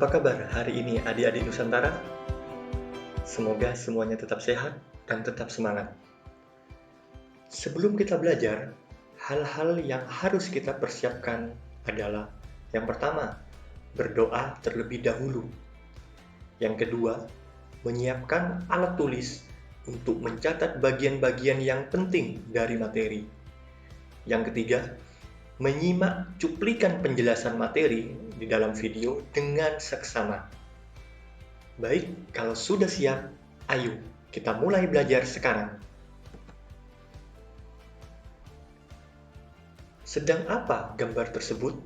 Apa kabar hari ini adik-adik Nusantara? Semoga semuanya tetap sehat dan tetap semangat. Sebelum kita belajar, hal-hal yang harus kita persiapkan adalah yang pertama, berdoa terlebih dahulu. Yang kedua, menyiapkan alat tulis untuk mencatat bagian-bagian yang penting dari materi. Yang ketiga, menyimak cuplikan penjelasan materi di dalam video dengan seksama. Baik, kalau sudah siap, ayo kita mulai belajar sekarang. Sedang apa gambar tersebut?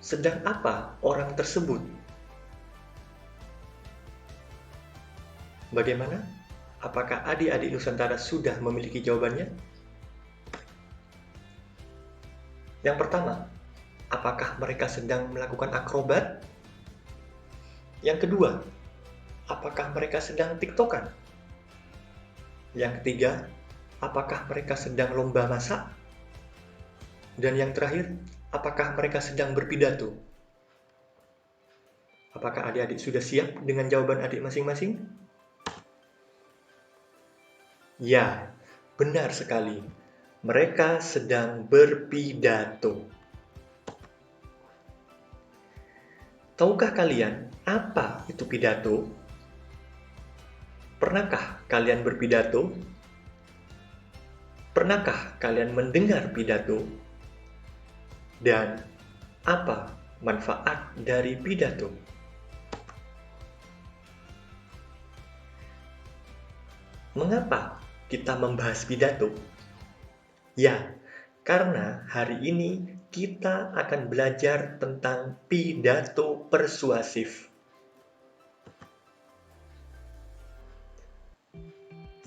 Sedang apa orang tersebut? Bagaimana? Apakah adik-adik Nusantara sudah memiliki jawabannya? Yang pertama, apakah mereka sedang melakukan akrobat? Yang kedua, apakah mereka sedang tiktokan? Yang ketiga, apakah mereka sedang lomba masak? Dan yang terakhir, apakah mereka sedang berpidato? Apakah adik-adik sudah siap dengan jawaban adik masing-masing? Ya, benar sekali. Mereka sedang berpidato. Tahukah kalian apa itu pidato? Pernahkah kalian berpidato? Pernahkah kalian mendengar pidato? Dan apa manfaat dari pidato? Mengapa kita membahas pidato? Ya, karena hari ini kita akan belajar tentang pidato persuasif.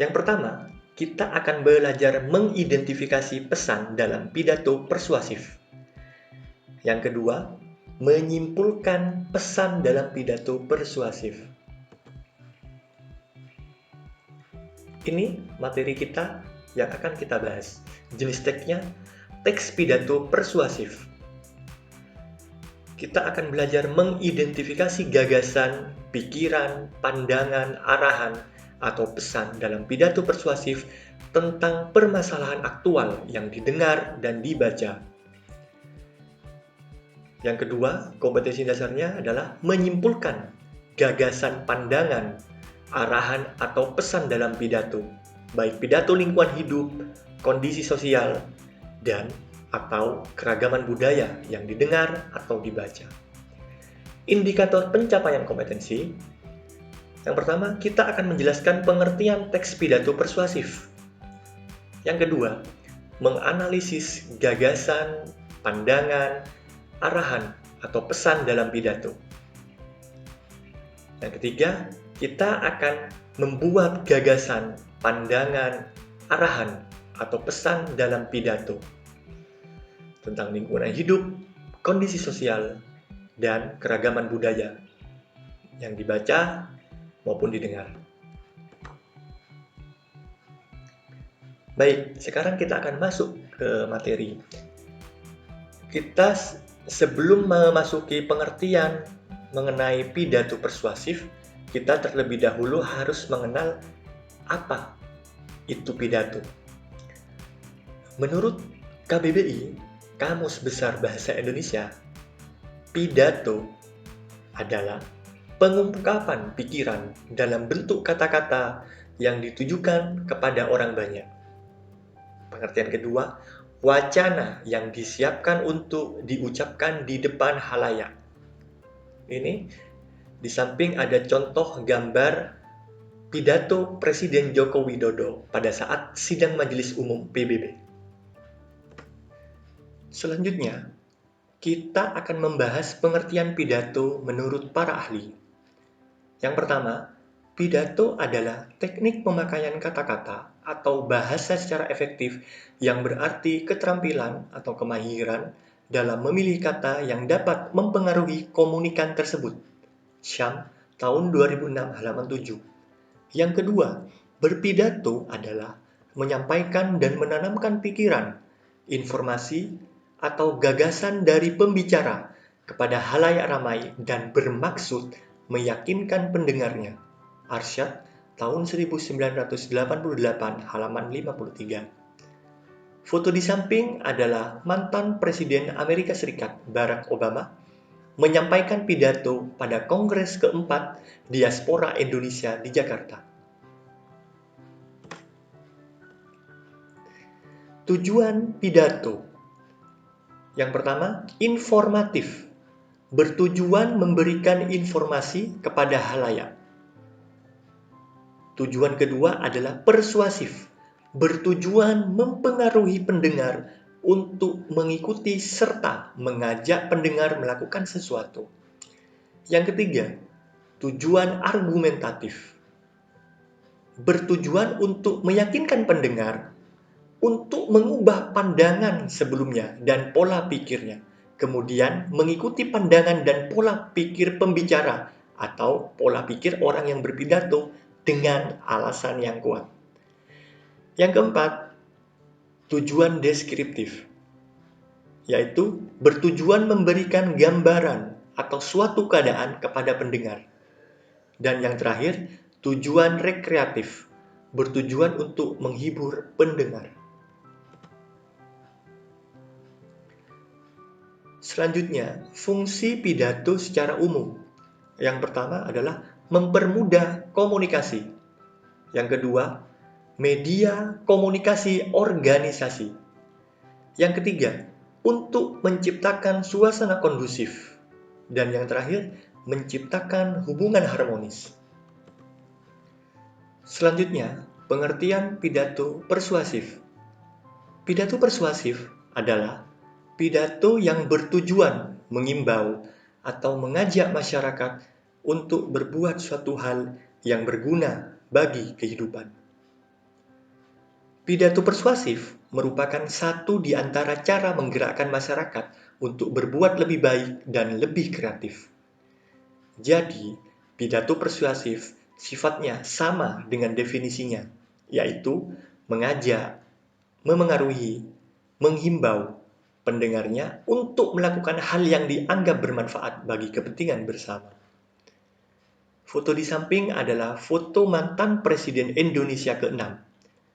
Yang pertama, kita akan belajar mengidentifikasi pesan dalam pidato persuasif. Yang kedua, menyimpulkan pesan dalam pidato persuasif. Ini materi kita yang akan kita bahas. Jenis teksnya, teks pidato persuasif. Kita akan belajar mengidentifikasi gagasan, pikiran, pandangan, arahan, atau pesan dalam pidato persuasif tentang permasalahan aktual yang didengar dan dibaca. Yang kedua, kompetensi dasarnya adalah menyimpulkan gagasan, pandangan, arahan, atau pesan dalam pidato, baik pidato lingkungan hidup, kondisi sosial, dan atau keragaman budaya yang didengar atau dibaca. Indikator pencapaian kompetensi. Yang pertama, kita akan menjelaskan pengertian teks pidato persuasif. Yang kedua, menganalisis gagasan, pandangan, arahan, atau pesan dalam pidato. Yang ketiga, kita akan membuat gagasan, pandangan, arahan, atau pesan dalam pidato tentang lingkungan hidup, kondisi sosial, dan keragaman budaya yang dibaca maupun didengar. Baik, sekarang kita akan masuk ke materi. Kita sebelum memasuki pengertian mengenai pidato persuasif, kita terlebih dahulu harus mengenal apa itu pidato. Menurut KBBI, Kamus Besar Bahasa Indonesia, pidato adalah pengungkapan pikiran dalam bentuk kata-kata yang ditujukan kepada orang banyak. Pengertian kedua, wacana yang disiapkan untuk diucapkan di depan halayak. Ini di samping ada contoh gambar pidato Presiden Joko Widodo pada saat sidang Majelis Umum PBB. Selanjutnya, kita akan membahas pengertian pidato menurut para ahli. Yang pertama, pidato adalah teknik pemakaian kata-kata atau bahasa secara efektif yang berarti keterampilan atau kemahiran dalam memilih kata yang dapat mempengaruhi komunikan tersebut. Syam, tahun 2006, halaman 7. Yang kedua, berpidato adalah menyampaikan dan menanamkan pikiran, informasi, atau gagasan dari pembicara kepada halayak ramai dan bermaksud meyakinkan pendengarnya. Arsyad, tahun 1988, halaman 53. Foto di samping adalah mantan Presiden Amerika Serikat Barack Obama menyampaikan pidato pada Kongres keempat Diaspora Indonesia di Jakarta. Tujuan pidato. Yang pertama, informatif, bertujuan memberikan informasi kepada halayak. Tujuan kedua adalah persuasif, bertujuan mempengaruhi pendengar untuk mengikuti serta mengajak pendengar melakukan sesuatu. Yang ketiga, tujuan argumentatif, bertujuan untuk meyakinkan pendengar untuk mengubah pandangan sebelumnya dan pola pikirnya, kemudian mengikuti pandangan dan pola pikir pembicara atau pola pikir orang yang berpidato dengan alasan yang kuat. Yang keempat, tujuan deskriptif, yaitu bertujuan memberikan gambaran atau suatu keadaan kepada pendengar. Dan yang terakhir, tujuan rekreatif, bertujuan untuk menghibur pendengar. Selanjutnya, fungsi pidato secara umum. Yang pertama adalah mempermudah komunikasi. Yang kedua, media komunikasi organisasi. Yang ketiga, untuk menciptakan suasana kondusif. Dan yang terakhir, menciptakan hubungan harmonis. Selanjutnya, pengertian pidato persuasif. Pidato persuasif adalah pidato yang bertujuan mengimbau atau mengajak masyarakat untuk berbuat suatu hal yang berguna bagi kehidupan. Pidato persuasif merupakan satu di antara cara menggerakkan masyarakat untuk berbuat lebih baik dan lebih kreatif. Jadi, pidato persuasif sifatnya sama dengan definisinya, yaitu mengajak, memengaruhi, menghimbau pendengarnya untuk melakukan hal yang dianggap bermanfaat bagi kepentingan bersama. Foto di samping adalah foto mantan Presiden Indonesia ke-6,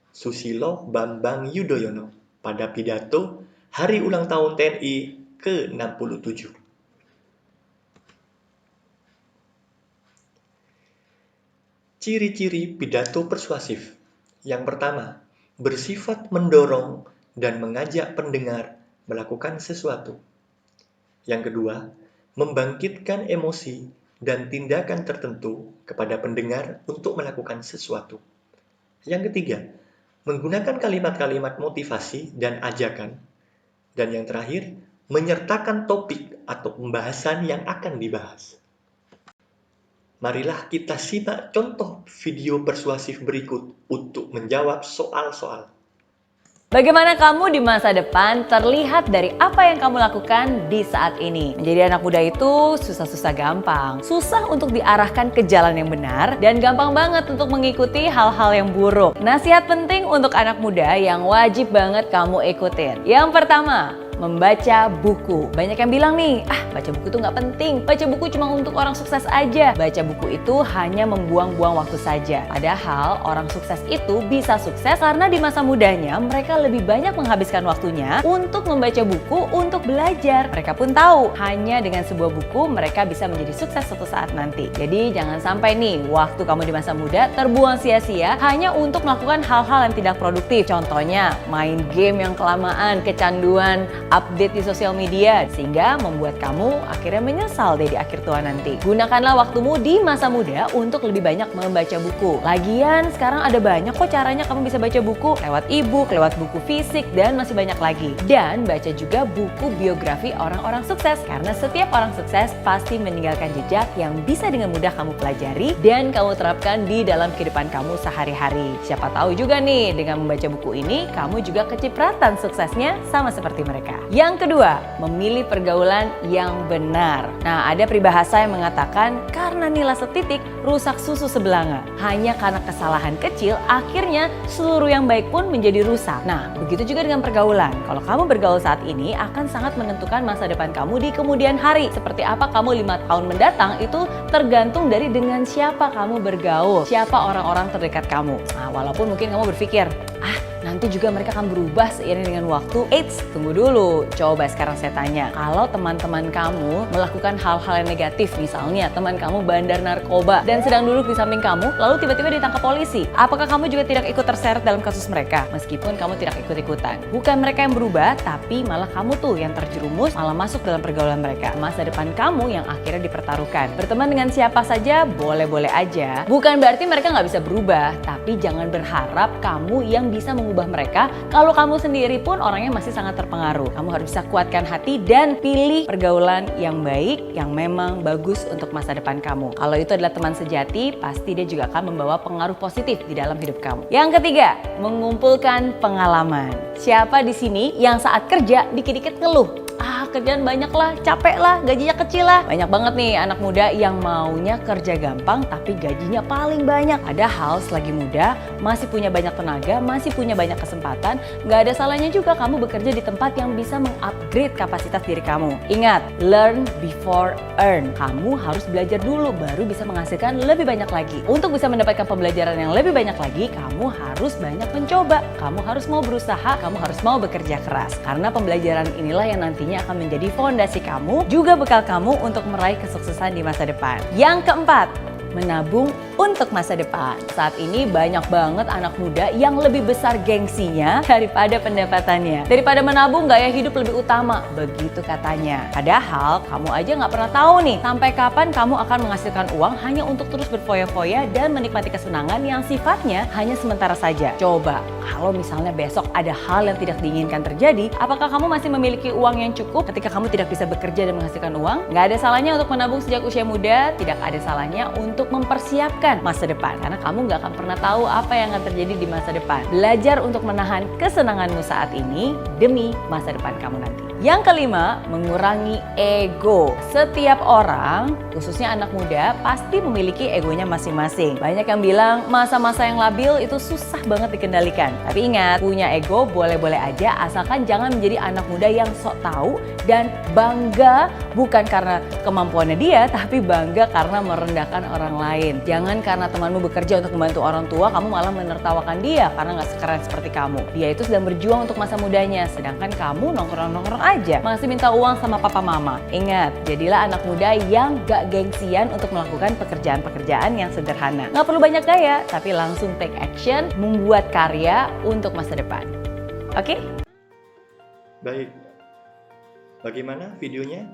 Susilo Bambang Yudhoyono, pada pidato Hari Ulang Tahun TNI ke-67. Ciri-ciri pidato persuasif. Yang pertama, bersifat mendorong dan mengajak pendengar melakukan sesuatu. Yang kedua, membangkitkan emosi dan tindakan tertentu kepada pendengar untuk melakukan sesuatu. Yang ketiga, menggunakan kalimat-kalimat motivasi dan ajakan. Dan yang terakhir, menyertakan topik atau pembahasan yang akan dibahas. Marilah kita simak contoh video persuasif berikut untuk menjawab soal-soal. Bagaimana kamu di masa depan terlihat dari apa yang kamu lakukan di saat ini? Menjadi anak muda itu susah-susah gampang. Susah untuk diarahkan ke jalan yang benar dan gampang banget untuk mengikuti hal-hal yang buruk. Nasihat penting untuk anak muda yang wajib banget kamu ikutin. Yang pertama, membaca buku. Banyak yang bilang nih, baca buku itu nggak penting. Baca buku cuma untuk orang sukses aja. Baca buku itu hanya membuang-buang waktu saja. Padahal orang sukses itu bisa sukses karena di masa mudanya mereka lebih banyak menghabiskan waktunya untuk membaca buku, untuk belajar. Mereka pun tahu, hanya dengan sebuah buku mereka bisa menjadi sukses suatu saat nanti. Jadi jangan sampai nih, waktu kamu di masa muda terbuang sia-sia hanya untuk melakukan hal-hal yang tidak produktif. Contohnya, main game yang kelamaan, kecanduan, update di sosial media, sehingga membuat kamu akhirnya menyesal deh di akhir tua nanti. Gunakanlah waktumu di masa muda untuk lebih banyak membaca buku. Lagian sekarang ada banyak kok caranya kamu bisa baca buku, lewat e-book, lewat buku fisik, dan masih banyak lagi. Dan baca juga buku biografi orang-orang sukses, karena setiap orang sukses pasti meninggalkan jejak yang bisa dengan mudah kamu pelajari dan kamu terapkan di dalam kehidupan kamu sehari-hari. Siapa tahu juga nih, dengan membaca buku ini, kamu juga kecipratan suksesnya sama seperti mereka. Yang kedua, memilih pergaulan yang benar. Nah, ada peribahasa yang mengatakan karena nila setitik rusak susu sebelanga. Hanya karena kesalahan kecil akhirnya seluruh yang baik pun menjadi rusak. Nah, begitu juga dengan pergaulan. Kalau kamu bergaul saat ini akan sangat menentukan masa depan kamu di kemudian hari. Seperti apa kamu 5 tahun mendatang itu tergantung dari dengan siapa kamu bergaul, siapa orang-orang terdekat kamu. Nah, walaupun mungkin kamu berpikir, nanti juga mereka akan berubah seiring dengan waktu. Eits, tunggu dulu. Coba sekarang saya tanya, kalau teman-teman kamu melakukan hal-hal yang negatif, misalnya teman kamu bandar narkoba dan sedang duduk di samping kamu, lalu tiba-tiba ditangkap polisi, apakah kamu juga tidak ikut terseret dalam kasus mereka? Meskipun kamu tidak ikut-ikutan. Bukan mereka yang berubah, tapi malah kamu tuh yang terjerumus, malah masuk dalam pergaulan mereka. Masa depan kamu yang akhirnya dipertaruhkan. Berteman dengan siapa saja, boleh-boleh aja. Bukan berarti mereka nggak bisa berubah, tapi jangan berharap kamu yang bisa mengubah mereka kalau kamu sendiri pun orangnya masih sangat terpengaruh. Kamu harus bisa kuatkan hati dan pilih pergaulan yang baik yang memang bagus untuk masa depan kamu. Kalau itu adalah teman sejati, pasti dia juga akan membawa pengaruh positif di dalam hidup kamu. Yang ketiga, mengumpulkan pengalaman. Siapa di sini yang saat kerja dikit-dikit ngeluh? Kerjaan banyak lah, capek lah, gajinya kecil lah. Banyak banget nih anak muda yang maunya kerja gampang tapi gajinya paling banyak. Padahal selagi muda, masih punya banyak tenaga, masih punya banyak kesempatan. Gak ada salahnya juga kamu bekerja di tempat yang bisa mengupgrade kapasitas diri kamu. Ingat, learn before earn. Kamu harus belajar dulu baru bisa menghasilkan lebih banyak lagi. Untuk bisa mendapatkan pembelajaran yang lebih banyak lagi, kamu harus banyak mencoba. Kamu harus mau berusaha, kamu harus mau bekerja keras. Karena pembelajaran inilah yang nantinya akan menjadi fondasi kamu, juga bekal kamu untuk meraih kesuksesan di masa depan. Yang keempat, menabung untuk masa depan. Saat ini banyak banget anak muda yang lebih besar gengsinya daripada pendapatannya. Daripada menabung, gaya hidup lebih utama, begitu katanya. Padahal kamu aja nggak pernah tahu nih, sampai kapan kamu akan menghasilkan uang hanya untuk terus berfoya-foya dan menikmati kesenangan yang sifatnya hanya sementara saja. Coba, kalau misalnya besok ada hal yang tidak diinginkan terjadi, apakah kamu masih memiliki uang yang cukup ketika kamu tidak bisa bekerja dan menghasilkan uang? Nggak ada salahnya untuk menabung sejak usia muda, tidak ada salahnya untuk mempersiapkan masa depan, karena kamu nggak akan pernah tahu apa yang akan terjadi di masa depan. Belajar untuk menahan kesenanganmu saat ini demi masa depan kamu nanti. Yang kelima, mengurangi ego. Setiap orang, khususnya anak muda, pasti memiliki egonya masing-masing. Banyak yang bilang masa-masa yang labil itu susah banget dikendalikan. Tapi ingat, punya ego boleh-boleh aja asalkan jangan menjadi anak muda yang sok tahu dan bangga bukan karena kemampuannya dia, tapi bangga karena merendahkan orang lain. Jangan karena temanmu bekerja untuk membantu orang tua, kamu malah menertawakan dia karena nggak sekeren seperti kamu. Dia itu sedang berjuang untuk masa mudanya, sedangkan kamu nongkrong-nongkrong aja, masih minta uang sama papa mama. Ingat, jadilah anak muda yang gak gengsian untuk melakukan pekerjaan-pekerjaan yang sederhana. Nggak perlu banyak gaya, tapi langsung take action, membuat karya untuk masa depan. Oke? Baik, bagaimana videonya?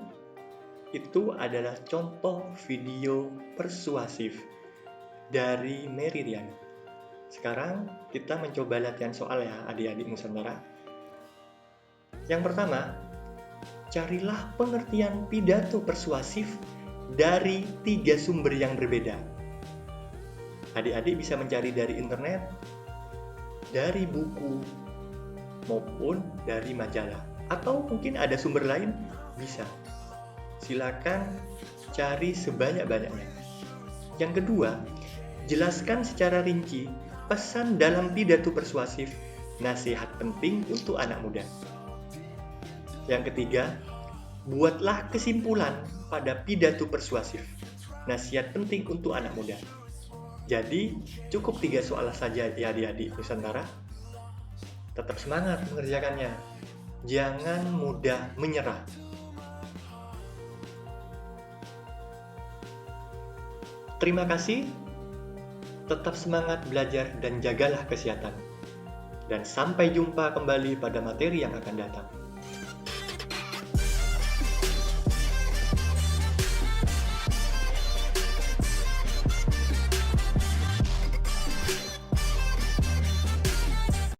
Itu adalah contoh video persuasif dari Mary Riani. Sekarang kita mencoba latihan soal ya adik-adik Nusantara. Yang pertama, carilah pengertian pidato persuasif dari 3 sumber yang berbeda. Adik-adik bisa mencari dari internet, dari buku, maupun dari majalah. Atau mungkin ada sumber lain, bisa. Silakan cari sebanyak-banyaknya. Yang kedua, jelaskan secara rinci pesan dalam pidato persuasif, nasihat penting untuk anak muda. Yang ketiga, buatlah kesimpulan pada pidato persuasif, nasihat penting untuk anak muda. Jadi, cukup 3 soal saja ya adik-adik Nusantara. Tetap semangat mengerjakannya. Jangan mudah menyerah. Terima kasih. Tetap semangat belajar dan jagalah kesehatan. Dan sampai jumpa kembali pada materi yang akan datang.